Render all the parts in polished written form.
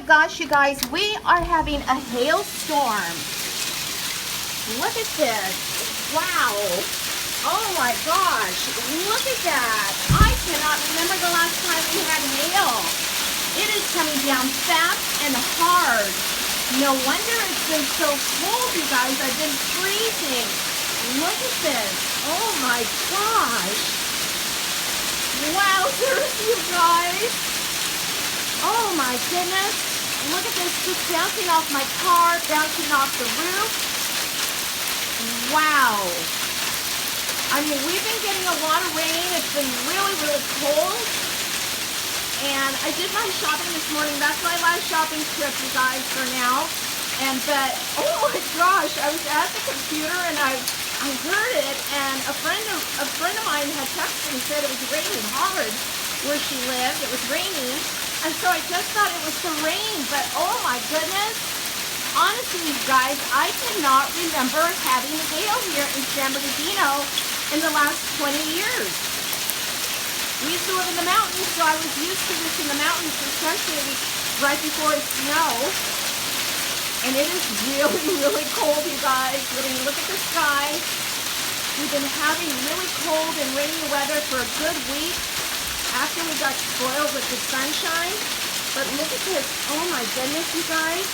gosh, you guys, we are having a hailstorm. Look at this. Wow. Oh my gosh. Look at that. I cannot remember the last time we had hail. It is coming down fast and hard. No wonder it's been so cold, you guys. I've been freezing. Look at this. Oh my gosh. Wowzers, you guys. Oh my goodness. Look at this, just bouncing off my car, bouncing off the roof. Wow. I mean, we've been getting a lot of rain. It's been really, really cold. And I did my shopping this morning. That's my last shopping trip, you guys, for now. But oh my gosh, I was at the computer and I heard it, and a friend of mine had texted and said it was raining hard where she lived. It was raining, and so I just thought it was the rain. But oh my goodness, honestly, you guys, I cannot remember having hail here in San Bernardino in the last 20 years. We used to live in the mountains, so I was used to this in the mountains, especially right before it snowed. And it is really, really cold, you guys. When you look at the sky, we've been having really cold and rainy weather for a good week after we got spoiled with the sunshine. But look at this. Oh my goodness, you guys.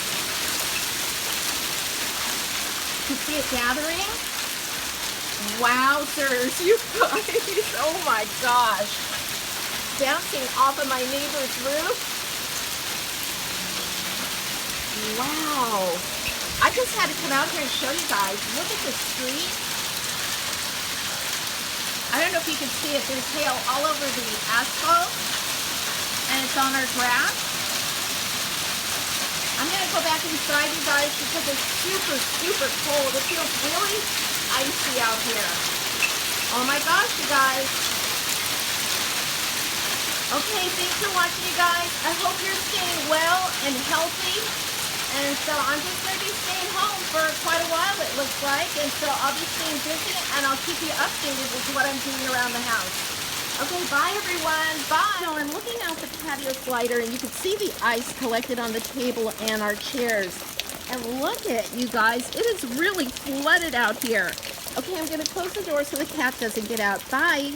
You see it gathering? Wowzers, you guys. Oh my gosh. Bouncing off of my neighbor's roof. Wow. I just had to come out here and show you guys. Look at the street. I don't know if you can see it. There's hail all over the asphalt. And it's on our grass. I'm going to go back inside, you guys, because it's super, super cold. It feels really icy out here. Oh my gosh, you guys. Okay, thanks for watching, you guys. I hope you're staying well and healthy. And so I'm just going to be staying home for quite a while, it looks like. And so I'll be staying busy, and I'll keep you updated with what I'm doing around the house. Okay, bye, everyone. Bye. So I'm looking out the patio slider, and you can see the ice collected on the table and our chairs. And look at you guys. It is really flooded out here. Okay, I'm going to close the door so the cat doesn't get out. Bye.